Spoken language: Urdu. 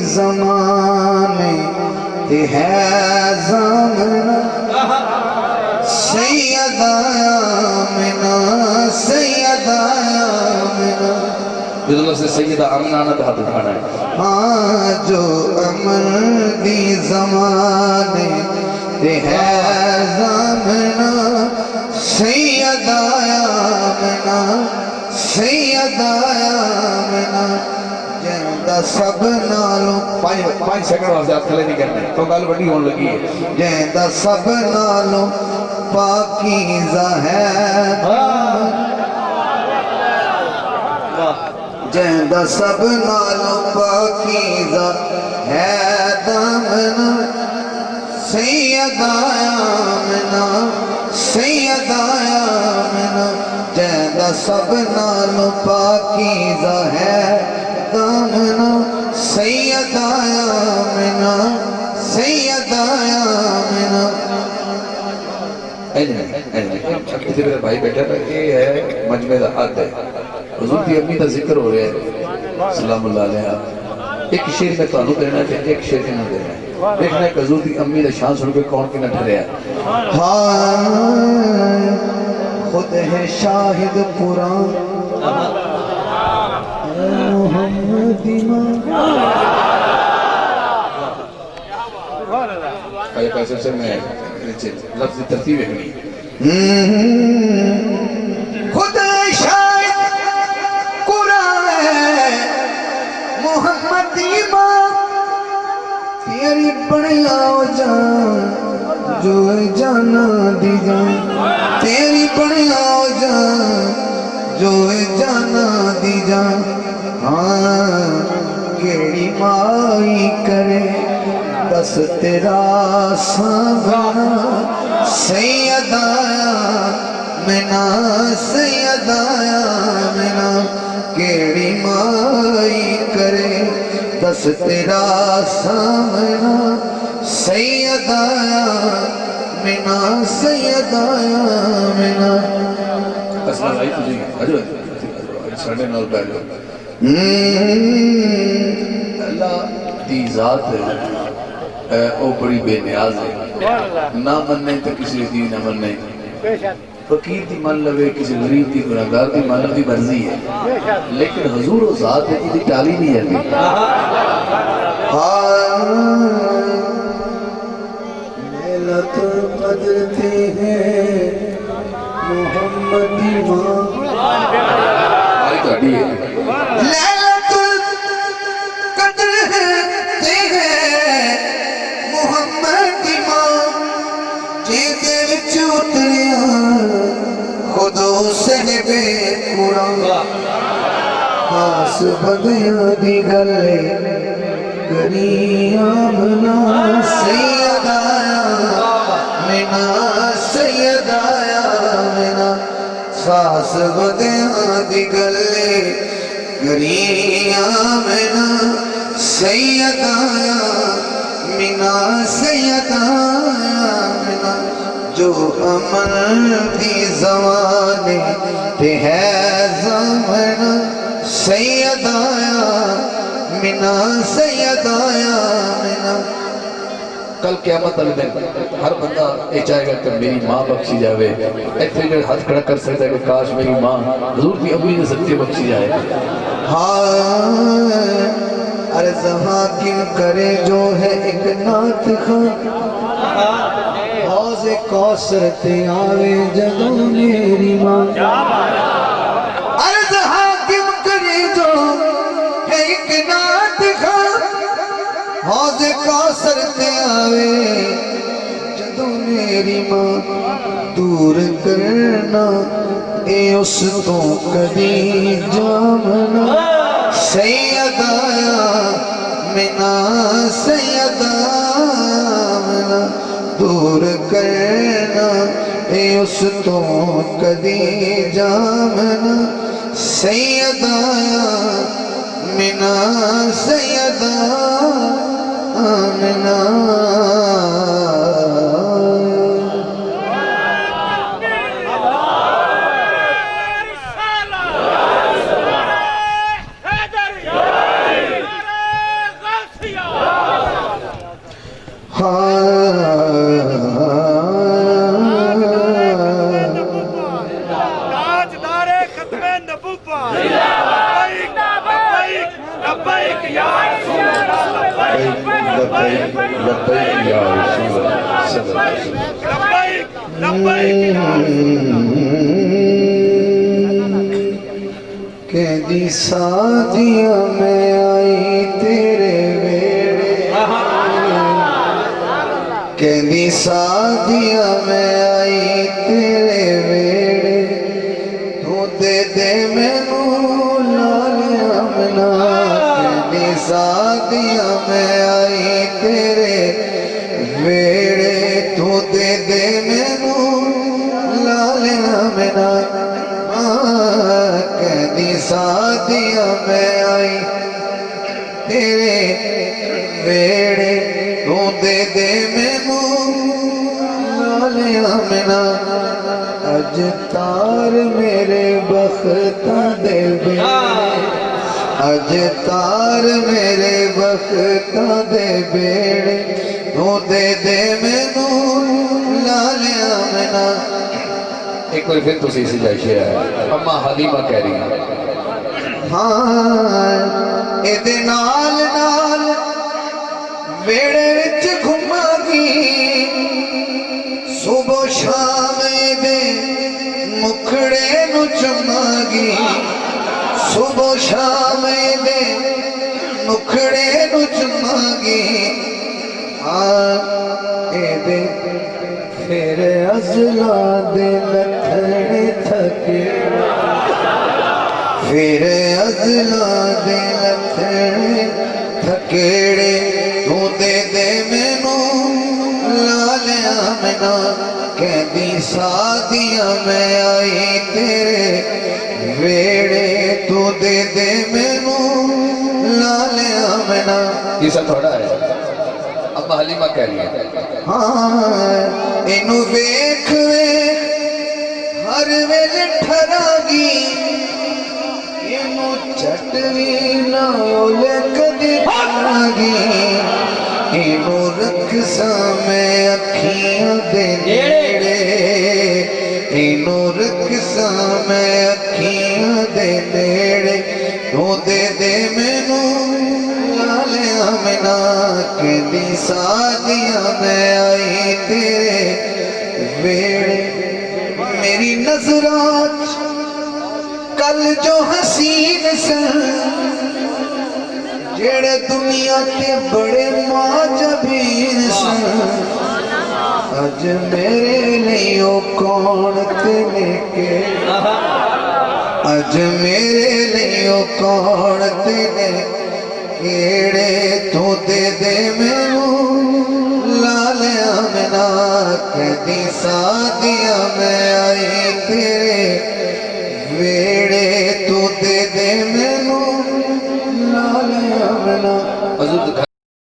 زمانے تے ہے زامنہ سیدہ آمنہ سیدہ آمنہ جو اللہ سے سیدہ آمنہ آنا تو ہاتھ اٹھانا ہے ہاں جو امن دی زمانے تے ہے زامنہ سیدہ آمنہ سیدہ آمنہ جہندہ سب نالوں 5 سیکنڈ واسے آپ کھلے نہیں کرنے تو گل بڑی ہون لگی ہے جہندہ سب نالوں پاکیزہ ہے جہندہ سب نالوں پاکیزہ ہے دامن سیدہ آمنہ سیدہ آمنہ جہندہ سب نالوں پاکیزہ ہے دامن سیدہ آمنہ سیدہ آمنہ کسی میرے بھائی بیٹھا تھا یہ ہے مجمع حد ہے حضور کی امی کا ذکر ہو رہا ہے سلام اللہ علیہ ایک شیر میں تانوں دینا ہے ایک شیر کے نہ دینا ہے دیکھنا ہے کہ حضور کی امی کا شان سن کے کون کی نہ ٹھرے ہے خود ہے شاہد قرآن محمد امام پیسے سے میں لفظ ترتیب ہے خود شاہد قرآن ہے محمد امام تیری بڑیا ہو جان جو جانا دی جان تیری بڑیا ہو جان جو جانا دی جان ہاں کیڑی مائی کرے دس تیرا سامنا سیدہ آمنہ سیدہ آمنہ کیڑی مائی کرے دس تیرا سامنا سیدہ آمنہ سیدہ آمنہ اسلام آئی تجھے آجو ساڑھے نال پہلو اللہ دی ذات ہے او بڑی بے نیاز ہے نہ مننے تو کسی دی نہ مننے فقیر دی من لوے کسی غریب دی گناہگار دی من دی مرضی ہے لیکن حضور و ذات ہے کی ٹالی نہیں ہے لیلۃ القدر تھی ہے محمد امام آئی تو اڈی ہے لیلۃ القدر تھی ہے محمد امام جیدے وچ اتریا خودو صحب قرآن خاص بدیاں دی گلے کری آمنہ سیدہ آمنہ سیدہ آمنہ خاص بدیاں دی گلے کری آمنہ سیدہ آمنہ سیدہ آمنہ جو امن دی زمانے تے ہے زمانہ سیدہ آمنہ سیدہ آمنہ کل قیامت والے دن ہر بندہ یہ چاہے گا کہ میری ماں بخشی جاوے ایتھے جو ہاتھ کھڑا کر سکتا ہے کہ کاش میری ماں حضور کی امی نے سچے بخشی جائے عرض حاکم کرے جو ہے ایک نعت خان حوض کوثر تے آوے جدوں میری ماں عرض حاکم کرے جو ہے ایک نعت خان حوض کوثر تے آوے جدوں میری ماں دور کرنا اے اس تو کدی جامنا سیدہ آمنہ سیدہ آمنہ دور کرنا اے اس تو کدی جامنا سیدہ آمنہ سیدہ Amna Sultan Abuba. Labbaik, labbaik, labbaik ya Rasulullah. Labbaik, لبیک لبیک یا رسول اللہ صلی اللہ علیہ وسلم labbaik, labbaik ya کہدی سادیاں میں آئی تیرے ویڑے کہدی سادیاں میں آئی تیرے ویڑے تو دے دے مینوں لال امنا کہدی سادیاں میں آئی تیرے ویڑے تو دے دے مینوں لال امنا کہدی سادیاں میں آئی تیرے ویڑے تو دے دے مینوں لال امنا اج تار میرے بختاں دے بیڑے اج تار میرے بختاں دے بیڑے تو دے دے مینوں لال امنا ایک کوئی پھر تو سی جائشے ہے اماں حلیمہ کہہ رہی ہیں ہاں ایدے نال نال ویڑے وچ گھما گی صبح شام دے مکھڑے نو چما گی صبح شام دے مکھڑے نو چما گی ایدے پھر ازلاں دے لتھڑے تھکے پھر ازلاں دے لتھڑے تھکیڑے تو دے دے مینوں لال امنا کہدی سادیاں میں آئی تیرے ویڑے تو دے دے مینوں لال امنا یہ سب تھوڑا ہے اماں حلیمہ کہہ رہی ہیں ہاں اینو ویکھ ویکھ ہر ویل ٹھرا گی اینو چٹوی نہ اولے کدی ٹھرا گی اینو رکھساں میں اکھیاں دے نیڑے اینو رکھساں میں اکھیاں دے نیڑے تو دے دے مینوں لال امنا کہدی سادیاں میں آئی تیرے ویڑے میری نظرات کل جو حسین سن جڑے دنیا کے بڑے معجبین سن اج میرے لیے کون تے لے کے اج میرے لیے کون تے لے کیڑے تو دے دے مینوں لال امنا کہدی سادیاں میں آئی